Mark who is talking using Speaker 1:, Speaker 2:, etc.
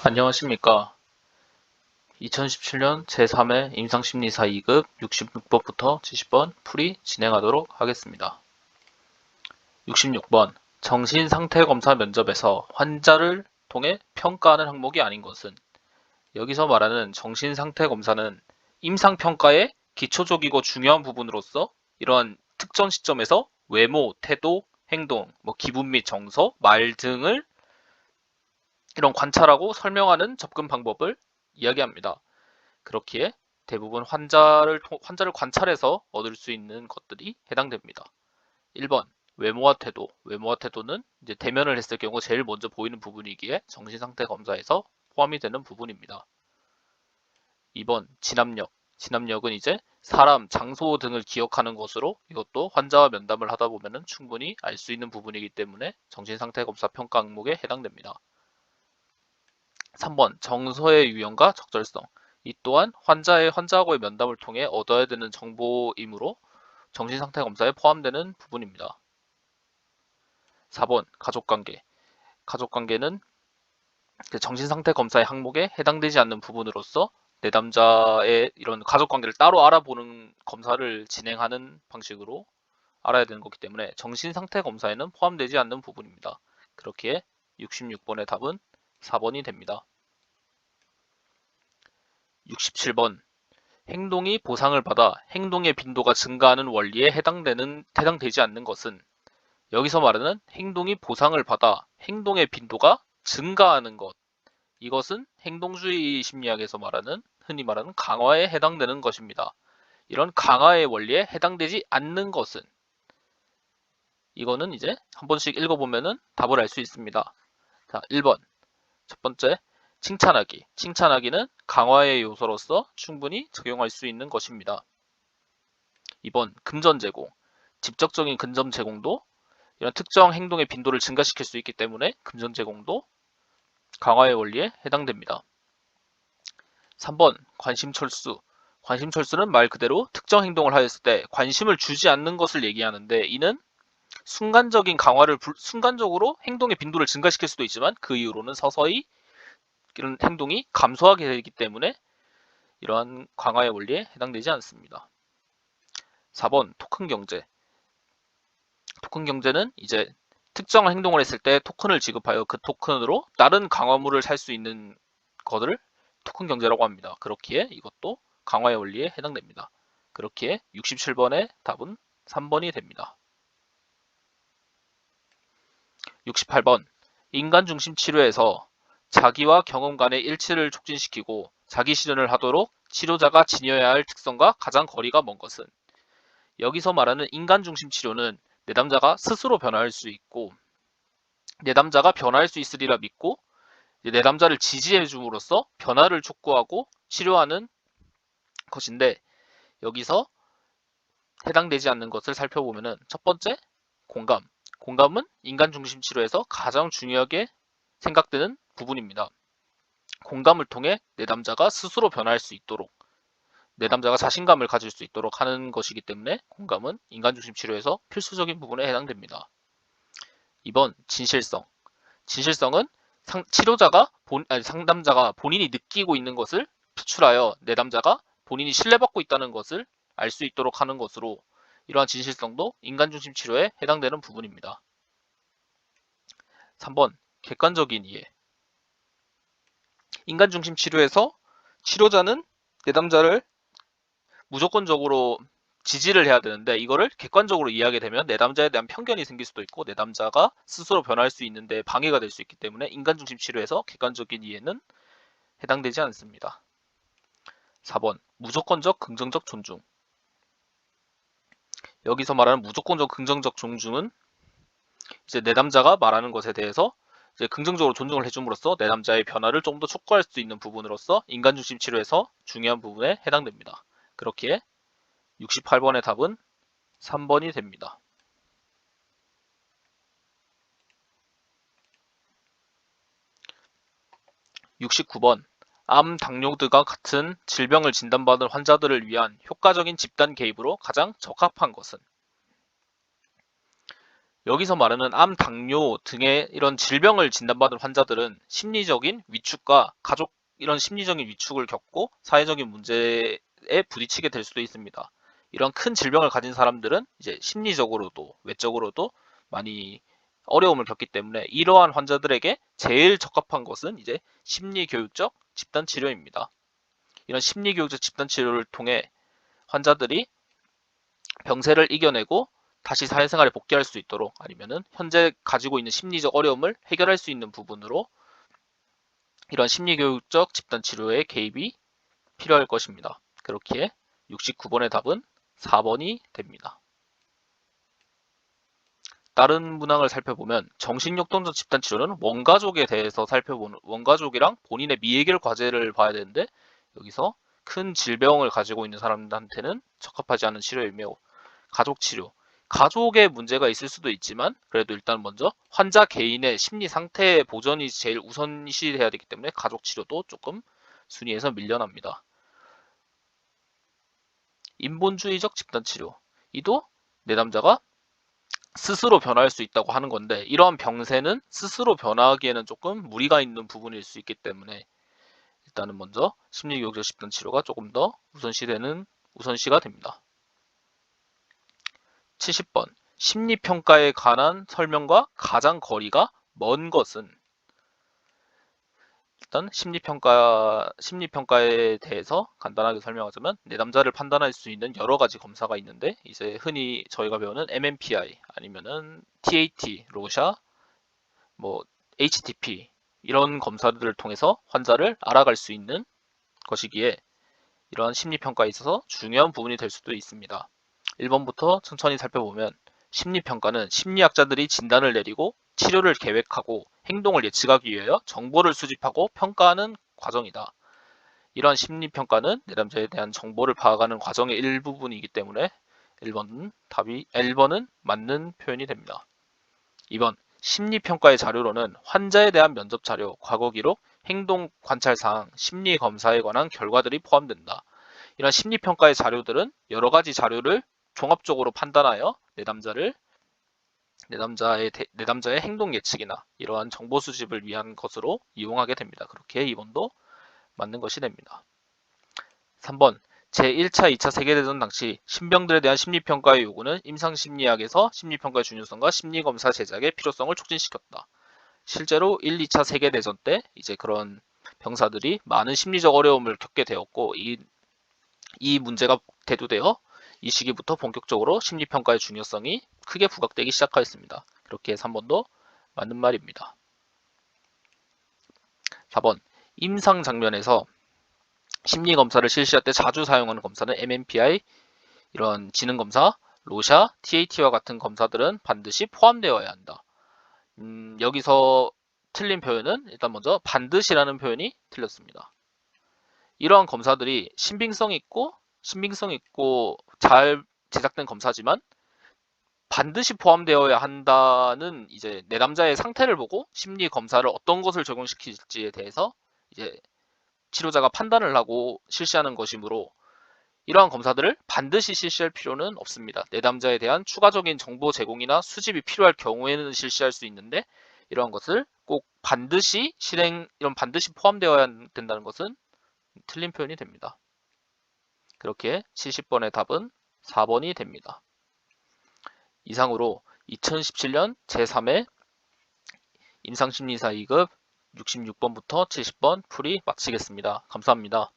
Speaker 1: 안녕하십니까. 2017년 제3회 임상심리사 2급 66번부터 70번 풀이 진행하도록 하겠습니다. 66번 정신상태검사 면접에서 환자를 통해 평가하는 항목이 아닌 것은. 여기서 말하는 정신상태검사는 임상평가의 기초적이고 중요한 부분으로서 이러한 특정 시점에서 외모, 태도, 행동, 기분 및 정서, 말 등을 이런 관찰하고 설명하는 접근 방법을 이야기합니다. 그렇기에 대부분 환자를 관찰해서 얻을 수 있는 것들이 해당됩니다. 1번 외모와 태도. 외모와 태도는 이제 대면을 했을 경우 제일 먼저 보이는 부분이기에 정신상태 검사에서 포함이 되는 부분입니다. 2번 진압력. 진압력은 이제 사람, 장소 등을 기억하는 것으로 이것도 환자와 면담을 하다 보면 충분히 알 수 있는 부분이기 때문에 정신상태 검사 평가 항목에 해당됩니다. 3번 정서의 유형과 적절성. 이 또한 환자하고의 면담을 통해 얻어야 되는 정보이므로 정신상태 검사에 포함되는 부분입니다. 4번 가족관계. 가족관계는 정신상태 검사의 항목에 해당되지 않는 부분으로서 내담자의 이런 가족관계를 따로 알아보는 검사를 진행하는 방식으로 알아야 되는 거기 때문에 정신상태 검사에는 포함되지 않는 부분입니다. 그렇기에 66번의 답은 4번이 됩니다. 67번 행동이 보상을 받아 행동의 빈도가 증가하는 원리에 해당되지 않는 것은. 여기서 말하는 행동이 보상을 받아 행동의 빈도가 증가하는 것. 이것은 행동주의 심리학에서 흔히 말하는 강화에 해당되는 것입니다. 이런 강화의 원리에 해당되지 않는 것은. 이거는 이제 한 번씩 읽어보면 답을 알 수 있습니다. 자, 1번. 첫 번째, 칭찬하기. 칭찬하기는 강화의 요소로서 충분히 적용할 수 있는 것입니다. 2번, 금전 제공. 직접적인 금전 제공도 이런 특정 행동의 빈도를 증가시킬 수 있기 때문에 금전 제공도 강화의 원리에 해당됩니다. 3번, 관심 철수. 관심 철수는 말 그대로 특정 행동을 하였을 때 관심을 주지 않는 것을 얘기하는데 이는 순간적으로 행동의 빈도를 증가시킬 수도 있지만 그 이후로는 서서히 이런 행동이 감소하게 되기 때문에 이러한 강화의 원리에 해당되지 않습니다. 4번 토큰 경제. 토큰 경제는 이제 특정 행동을 했을 때 토큰을 지급하여 그 토큰으로 다른 강화물을 살 수 있는 것을 토큰 경제라고 합니다. 그렇기에 이것도 강화의 원리에 해당됩니다. 그렇기에 67번의 답은 3번이 됩니다. 68번 인간 중심 치료에서 자기와 경험 간의 일치를 촉진시키고 자기 실현을 하도록 치료자가 지녀야 할 특성과 가장 거리가 먼 것은. 여기서 말하는 인간 중심 치료는 내담자가 스스로 변화할 수 있고 내담자가 변화할 수 있으리라 믿고 내담자를 지지해 줌으로써 변화를 촉구하고 치료하는 것인데 여기서 해당되지 않는 것을 살펴보면 첫 번째, 공감. 공감은 인간 중심 치료에서 가장 중요하게 생각되는 부분입니다. 공감을 통해 내담자가 스스로 변화할 수 있도록 내담자가 자신감을 가질 수 있도록 하는 것이기 때문에 공감은 인간 중심 치료에서 필수적인 부분에 해당됩니다. 2번 진실성. 진실성은 치료자가 상담자가 본인이 느끼고 있는 것을 표출하여 내담자가 본인이 신뢰받고 있다는 것을 알 수 있도록 하는 것으로 이러한 진실성도 인간 중심 치료에 해당되는 부분입니다. 3번 객관적인 이해. 인간 중심 치료에서 치료자는 내담자를 무조건적으로 지지를 해야 되는데 이거를 객관적으로 이해하게 되면 내담자에 대한 편견이 생길 수도 있고 내담자가 스스로 변할 수 있는데 방해가 될 수 있기 때문에 인간 중심 치료에서 객관적인 이해는 해당되지 않습니다. 4번 무조건적 긍정적 존중. 여기서 말하는 무조건적 긍정적 존중은 이제 내담자가 말하는 것에 대해서 이제 긍정적으로 존중을 해줌으로써 내담자의 변화를 좀 더 촉구할 수 있는 부분으로서 인간 중심 치료에서 중요한 부분에 해당됩니다. 그렇기에 68번의 답은 3번이 됩니다. 69번 암, 당뇨 등과 같은 질병을 진단받은 환자들을 위한 효과적인 집단 개입으로 가장 적합한 것은. 여기서 말하는 암, 당뇨 등의 이런 질병을 진단받은 환자들은 심리적인 위축과 가족 이런 심리적인 위축을 겪고 사회적인 문제에 부딪히게 될 수도 있습니다. 이런 큰 질병을 가진 사람들은 이제 심리적으로도 외적으로도 많이 어려움을 겪기 때문에 이러한 환자들에게 제일 적합한 것은 이제 심리교육적 집단치료입니다. 이런 심리교육적 집단치료를 통해 환자들이 병세를 이겨내고 다시 사회생활에 복귀할 수 있도록 아니면은 현재 가지고 있는 심리적 어려움을 해결할 수 있는 부분으로 이런 심리교육적 집단치료의 개입이 필요할 것입니다. 그렇기에 69번의 답은 4번이 됩니다. 다른 문항을 살펴보면 정신역동적 집단치료는 원가족에 대해서 살펴보는 원가족이랑 본인의 미해결 과제를 봐야 되는데 여기서 큰 질병을 가지고 있는 사람들한테는 적합하지 않은 치료이며 가족치료 가족에 문제가 있을 수도 있지만 그래도 일단 먼저 환자 개인의 심리 상태 보전이 제일 우선시해야 되기 때문에 가족치료도 조금 순위에서 밀려납니다. 인본주의적 집단치료 이도 내담자가 스스로 변화할 수 있다고 하는 건데 이러한 병세는 스스로 변화하기에는 조금 무리가 있는 부분일 수 있기 때문에 일단은 먼저 심리교육적 집단치료가 조금 더 우선시가 됩니다. 70번 심리평가에 관한 설명과 가장 거리가 먼 것은 일단 심리평가에 대해서 간단하게 설명하자면 내담자를 판단할 수 있는 여러 가지 검사가 있는데 이제 흔히 저희가 배우는 MMPI 아니면은 TAT, 로샤, 뭐 HTP 이런 검사들을 통해서 환자를 알아갈 수 있는 것이기에 이러한 심리평가에 있어서 중요한 부분이 될 수도 있습니다. 1번부터 천천히 살펴보면 심리평가는 심리학자들이 진단을 내리고 치료를 계획하고 행동을 예측하기 위하여 정보를 수집하고 평가하는 과정이다. 이러한 심리평가는 내담자에 대한 정보를 파악하는 과정의 일부분이기 때문에 1번은 맞는 표현이 됩니다. 2번 심리평가의 자료로는 환자에 대한 면접 자료, 과거 기록, 행동 관찰 사항, 심리 검사에 관한 결과들이 포함된다. 이런 심리평가의 자료들은 여러 가지 자료를 종합적으로 판단하여 내담자의 행동 예측이나 이러한 정보 수집을 위한 것으로 이용하게 됩니다. 그렇게 2번도 맞는 것이 됩니다. 3번 제1차, 2차 세계대전 당시 신병들에 대한 심리평가의 요구는 임상심리학에서 심리평가의 중요성과 심리검사 제작의 필요성을 촉진시켰다. 실제로 1, 2차 세계대전 때 이제 그런 병사들이 많은 심리적 어려움을 겪게 되었고 이 문제가 대두되어 이 시기부터 본격적으로 심리평가의 중요성이 크게 부각되기 시작하였습니다. 그렇게 3번도 맞는 말입니다. 4번 임상 장면에서 심리검사를 실시할 때 자주 사용하는 검사는 MMPI, 이런 지능검사, 로샤, TAT와 같은 검사들은 반드시 포함되어야 한다. 여기서 틀린 표현은 일단 먼저 반드시라는 표현이 틀렸습니다. 이러한 검사들이 신빙성 있고 잘 제작된 검사지만 반드시 포함되어야 한다는 이제 내담자의 상태를 보고 심리 검사를 어떤 것을 적용시킬지에 대해서 이제 치료자가 판단을 하고 실시하는 것이므로 이러한 검사들을 반드시 실시할 필요는 없습니다. 내담자에 대한 추가적인 정보 제공이나 수집이 필요할 경우에는 실시할 수 있는데 이러한 것을 꼭 반드시 반드시 포함되어야 된다는 것은 틀린 표현이 됩니다. 그렇게 70번의 답은 4번이 됩니다. 이상으로 2017년 제3회 임상심리사 2급 66번부터 70번 풀이 마치겠습니다. 감사합니다.